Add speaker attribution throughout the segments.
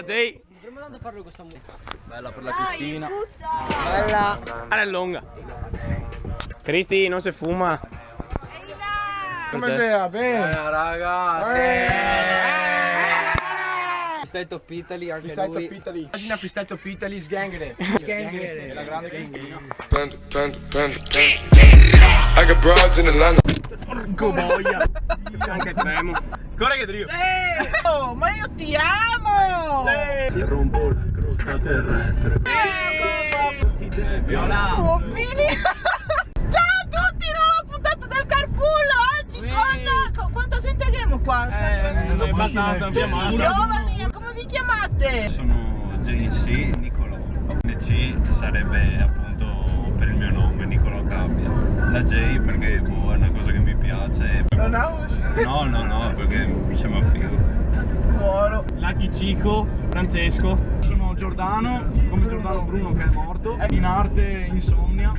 Speaker 1: Ehi.
Speaker 2: Dovremmo andare a farlo questa musica.
Speaker 1: Bella per la Cristina.
Speaker 2: Bella.
Speaker 1: È lunga. Cristi, non si fuma.
Speaker 3: Come sei? Bene.
Speaker 1: Raga,
Speaker 2: Freestyle Top Italy, anche
Speaker 3: Freestyle
Speaker 2: lui.
Speaker 3: Top Italy. Immagina Freestyle Top Italy, Sgangere.
Speaker 2: Sgangere.
Speaker 1: la grande Cristina.
Speaker 4: I got broads in Atlanta.
Speaker 1: Porco boia. Anche tremo. Corre che trio.
Speaker 2: Oh, ma io ti amo!
Speaker 1: Si rompo la crosta terrestre. Viola.
Speaker 2: Poppini! Ciao a tutti, nuova puntata del Carpool oggi con quanta gente abbiamo qua?
Speaker 1: abbastanza,
Speaker 2: Tutti giovani, come vi chiamate?
Speaker 5: Sono JC Nicolò. NC sarebbe appunto per il mio nome, Nicolò Cabbia. La J perché boh, è una cosa che mi piace.
Speaker 2: Non ha uscito.
Speaker 5: No, perché mi sembra figo.
Speaker 2: Muoro.
Speaker 1: Lucky Cico, Francesco. Sono Giordano, come Giordano Bruno che è morto. In arte Insomnia.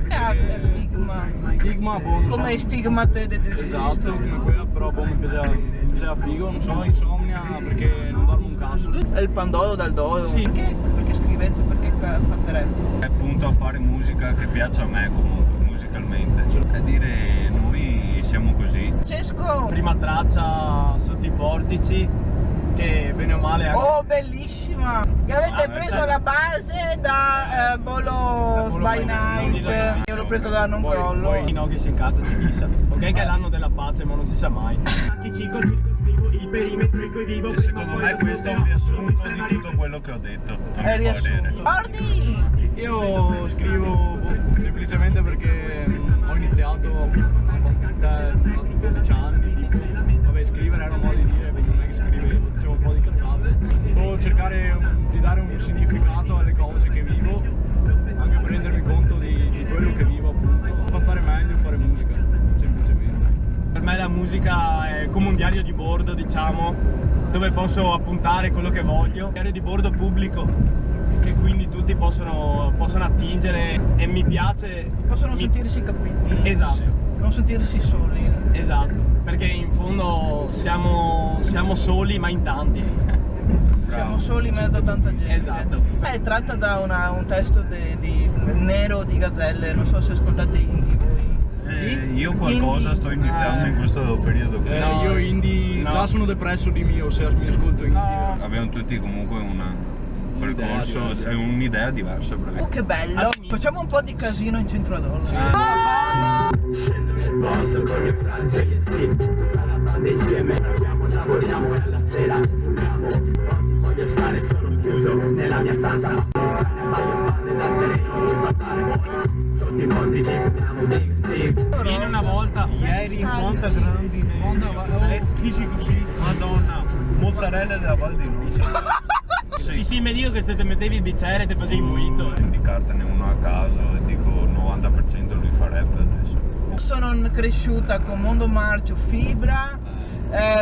Speaker 2: Stigma.
Speaker 1: Stigma, boh, non
Speaker 2: Come
Speaker 1: so.
Speaker 2: stigmate di
Speaker 1: Esatto, come quella, però boh, mi piaceva figo, non so, Insomnia perché non dormo un cazzo.
Speaker 2: È il Pandoro dal Doro.
Speaker 1: Sì.
Speaker 2: Perché scrivete? Perché fate rap?
Speaker 5: È appunto a fare musica che piace a me comunque, musicalmente. È dire noi siamo così.
Speaker 2: Francesco!
Speaker 1: Prima traccia sotto i portici, che bene o male anche...
Speaker 2: Oh, bellissima! E avete preso
Speaker 1: certo.
Speaker 2: la base da Bolo by Night. Io l'ho presa da Non Crollo.
Speaker 1: Poi no, che si incazza ci chissà. Ok che è l'anno della pace, ma non si sa mai. Lucky Cico, il perimetro in cui vivo.
Speaker 5: E secondo me questo è un riassunto di tutto quello che ho detto. a
Speaker 2: È
Speaker 5: mio parere.
Speaker 2: riassunto. Guardi!
Speaker 1: Io scrivo semplicemente perché ho iniziato a 12 anni, tipo. Vabbè, scrivere era un modo di dire, perché non è che scrivevo, dicevo un po' di cazzate. Devo cercare di dare un significato alle cose che vivo, anche per rendermi conto di quello che vivo, appunto. Fa stare meglio fare musica, semplicemente. Per me la musica è come un diario di bordo, diciamo, dove posso appuntare quello che voglio. Un diario di bordo pubblico, che quindi tutti possono attingere e mi piace.
Speaker 2: Possono sentirsi capiti.
Speaker 1: Esatto.
Speaker 2: Non sentirsi soli.
Speaker 1: Esatto, perché in fondo siamo soli ma in tanti.
Speaker 2: Siamo soli in mezzo a tanta gente.
Speaker 1: Esatto.
Speaker 2: È tratta da un testo di Nero di Gazzelle, non so se ascoltate indie voi.
Speaker 5: Io qualcosa
Speaker 2: Indie.
Speaker 5: sto iniziando in questo periodo qui.
Speaker 1: Io indie già sono depresso di mio se mi ascolto indie.
Speaker 5: Abbiamo tutti comunque un percorso,
Speaker 1: diversa.
Speaker 5: è un'idea diversa.
Speaker 2: Oh, che bello!
Speaker 1: A sinistra.
Speaker 2: Facciamo un po' di casino in centro ad Orlo.
Speaker 6: Posto con le franze e sì, tutta la banda insieme rapiamo, lavoriamo e alla sera fumiamo. Oggi voglio stare solo chiuso nella mia stanza, ma lontane paio palle dal terreno non fatale. Sotto i monti ci fumiamo mix.
Speaker 1: In una volta.
Speaker 5: Ieri in Ponta Grandine, dici così, Madonna, mozzarella della Val di Nusa.
Speaker 1: Sì, mi dico che se te mettevi il bicchiere e te facevi il mojito.
Speaker 5: Indicartene uno a caso e dico 90% lui farebbe adesso.
Speaker 2: Sono cresciuta con Mondo Marcio, Fibra,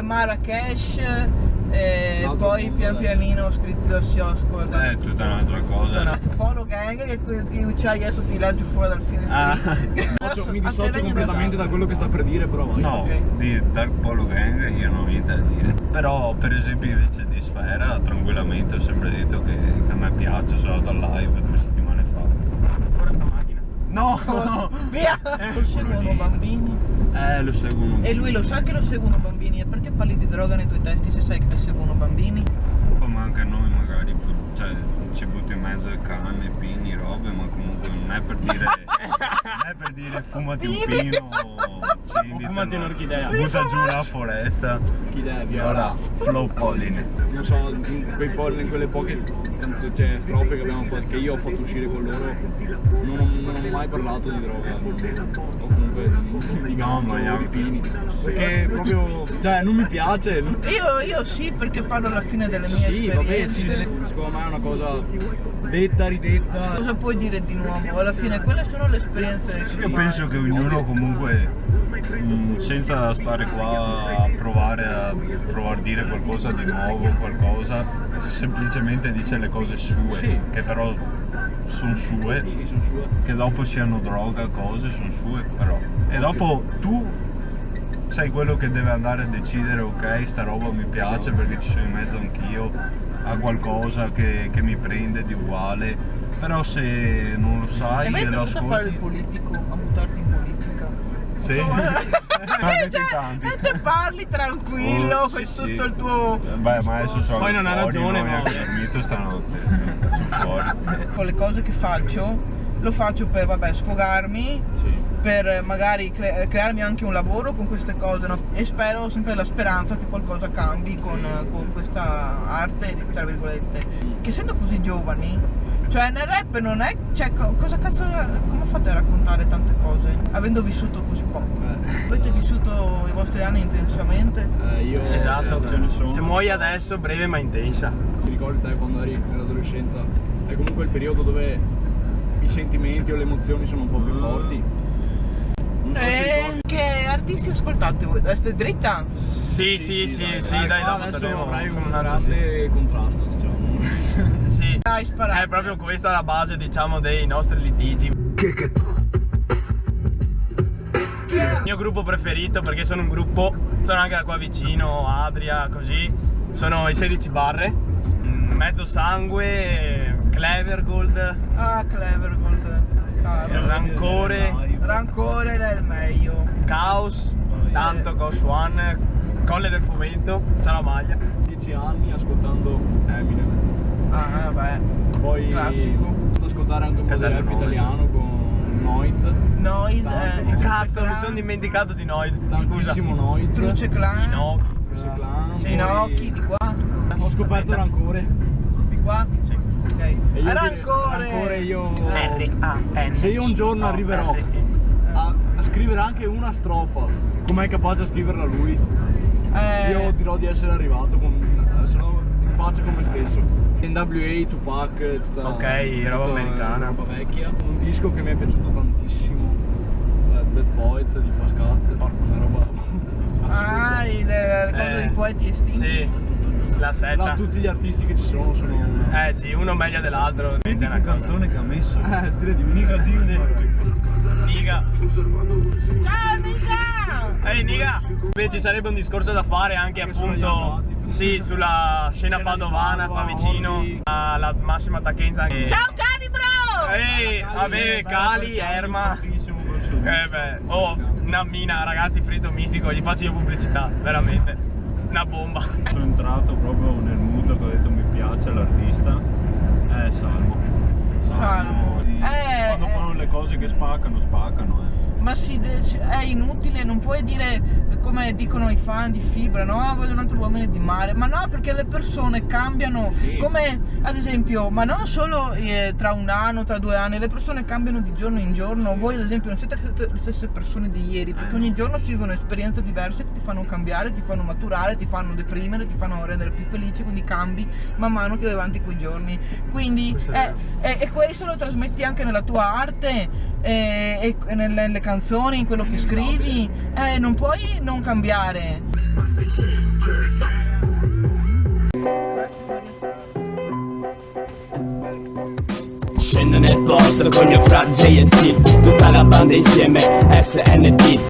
Speaker 2: Marrakesh, poi pian pianino ho scritto, si ho ascoltato.
Speaker 5: È tutta un'altra cosa.
Speaker 2: Polo Gang che ucciai adesso ti lancio fuori dal finestrino.
Speaker 1: Mi dissocio completamente da quello che sta per dire, però vai.
Speaker 5: No,
Speaker 2: Ok.
Speaker 5: di Dark Polo Gang io non ho niente da dire. Però per esempio invece di Sfera tranquillamente ho sempre detto che a me piace, sono andato al live 2 settimane fa.
Speaker 1: Ancora sta macchina.
Speaker 5: No!
Speaker 2: Via! Lo seguono bambini.
Speaker 5: Lo seguono.
Speaker 2: E lui lo sa che lo seguono bambini. E perché parli di droga nei tuoi testi se sai che lo seguono bambini?
Speaker 5: Come anche noi magari, cioè ci butti in mezzo canne, pini, robe, ma comunque non è per dire. Non è per dire fumati un pino, accenditi,
Speaker 1: Fumati un'orchidea.
Speaker 5: butta giù la foresta,
Speaker 1: Orchidea,
Speaker 5: viola, flow polline.
Speaker 1: Non so, in quelle poche canzoni, cioè strofe che abbiamo fatto, che io ho fatto uscire con loro, non ho mai parlato di droga. O comunque di gancio, di pini. Perché proprio, cioè non mi piace.
Speaker 2: Io sì, perché parlo alla fine delle mie
Speaker 1: Sì, vabbè,
Speaker 2: esperienze.
Speaker 1: sì, secondo me è una cosa detta, ridetta.
Speaker 2: Cosa puoi dire di nuovo? Alla fine quelle sono le esperienze che
Speaker 5: Io penso che ognuno comunque, senza stare qua a provare a dire qualcosa di nuovo, qualcosa, semplicemente dice le cose sue,
Speaker 1: Sì.
Speaker 5: che però sono sue,
Speaker 1: Sì, sono sue.
Speaker 5: che dopo siano droga, cose, sono sue però. E dopo tu sei quello che deve andare a decidere, ok, sta roba mi piace perché ci sono in mezzo anch'io a qualcosa che mi prende di uguale, però se non lo sai
Speaker 2: E a me è
Speaker 5: e lo
Speaker 2: piaciuto fare il
Speaker 5: ascolti...
Speaker 2: politico, a buttarti in politica.
Speaker 5: Sì?
Speaker 2: E te parli tranquillo
Speaker 5: Oh,
Speaker 2: con
Speaker 5: sì,
Speaker 2: tutto
Speaker 5: sì.
Speaker 2: il tuo...
Speaker 5: Beh, ma adesso sono
Speaker 1: Poi non ha
Speaker 5: fuori,
Speaker 1: ragione,
Speaker 5: noi
Speaker 1: ma-
Speaker 5: abbiamo dormito stanotte, sono fuori.
Speaker 2: Con le cose che faccio, lo faccio per, vabbè, sfogarmi,
Speaker 1: Sì.
Speaker 2: per magari crearmi anche un lavoro con queste cose, no? E spero sempre la speranza che qualcosa cambi con questa arte, tra virgolette. Che essendo così giovani, cioè nel rap non è, cioè cosa cazzo, come fate a raccontare tante cose avendo vissuto così poco? Avete vissuto i vostri anni intensamente?
Speaker 1: Io
Speaker 7: Esatto,
Speaker 5: ce ne sono.
Speaker 7: se muoio adesso breve ma intensa.
Speaker 1: Ti ricordi te quando eri nell'adolescenza? È comunque il periodo dove i sentimenti o le emozioni sono un po' più forti. Non so se ti ricordi.
Speaker 2: Che artisti ascoltate voi? Siete dritta?
Speaker 7: Sì, dai,
Speaker 1: Qua
Speaker 7: dopo
Speaker 1: adesso
Speaker 7: torniamo
Speaker 1: avrai
Speaker 7: con
Speaker 1: un
Speaker 7: un altro
Speaker 1: grande contrasto, diciamo.
Speaker 7: Sì,
Speaker 2: Dai, sparate.
Speaker 7: è proprio questa la base, diciamo, dei nostri litigi. Il mio gruppo preferito, perché sono un gruppo, sono anche da qua vicino, Adria, così, sono i 16 Barre, Mezzo Sangue, Clevergold,
Speaker 2: Ah, Clevergold. Caro.
Speaker 7: Rancore,
Speaker 2: È il meglio.
Speaker 7: Caos, tanto Caos One, Colle del Fomento, c'è la maglia.
Speaker 1: 10 anni ascoltando Eminem.
Speaker 2: Ah, vabbè.
Speaker 1: Poi
Speaker 2: Classico.
Speaker 1: ho iniziato ad ascoltare anche un po' di
Speaker 7: Casello
Speaker 1: rap
Speaker 7: Noise.
Speaker 1: italiano con Noise.
Speaker 2: Noise,
Speaker 1: Tanto.
Speaker 7: Cazzo, mi sono dimenticato di Noise, scusa.
Speaker 1: Tantissimo Noise.
Speaker 2: Truce Clan.
Speaker 7: No,
Speaker 1: Luce Clan, poi
Speaker 2: Ginocchi, di qua.
Speaker 1: Ho scoperto Rancore.
Speaker 2: Di qua?
Speaker 7: Sì.
Speaker 2: Ok.
Speaker 1: E io
Speaker 2: Rancore.
Speaker 1: io
Speaker 7: R-A-N.
Speaker 1: se io un giorno arriverò a scrivere anche una strofa, com'è capace a scriverla lui? Io dirò di essere arrivato, sono in pace con me stesso. NWA, Tupac, tutta,
Speaker 7: Ok,
Speaker 1: tutta
Speaker 7: roba americana.
Speaker 1: roba vecchia. Un disco che mi è piaciuto tantissimo, Dead Poets di Fascat, una roba
Speaker 2: Ah, le cose dei poeti estinti.
Speaker 7: Sì, la
Speaker 1: là,
Speaker 7: setta.
Speaker 1: tutti gli artisti che ci sono
Speaker 7: Sì, uno meglio dell'altro.
Speaker 5: Vedi che canzone che ha messo?
Speaker 1: stile di
Speaker 5: Mica Dio,
Speaker 7: Sì.
Speaker 5: ma-
Speaker 7: Niga.
Speaker 2: Ciao, Nica!
Speaker 7: Ehi Niga! Beh, ci sarebbe un discorso da fare anche appunto sì, sulla scena padovana qua vicino alla massima Tachenza.
Speaker 2: Ciao, cani, bro!
Speaker 7: Ehi, vabbè, Cali, Erma. Beh, oh, una mina, ragazzi, fritto mistico, gli faccio io pubblicità, veramente. Una bomba.
Speaker 5: Sono entrato proprio nel mood che ho detto mi piace l'artista, è Salmo.
Speaker 2: Salmo.
Speaker 5: Quando fanno le cose che spaccano,
Speaker 2: Ma è inutile, non puoi dire come dicono i fan di Fibra, no? Voglio un altro uomini di mare, ma no, perché le persone cambiano, come ad esempio, ma non solo tra un anno, tra 2 anni, le persone cambiano di giorno in giorno. Voi ad esempio non siete le stesse persone di ieri, perché ogni giorno si vivono esperienze diverse che ti fanno cambiare, ti fanno maturare, ti fanno deprimere, ti fanno rendere più felice, quindi cambi man mano che vai avanti quei giorni. Quindi e questo lo trasmetti anche nella tua arte e nelle canzoni, in quello che scrivi, non puoi non cambiare.
Speaker 6: Scendo nel posto col mio fra JNC, tutta la banda insieme SNT.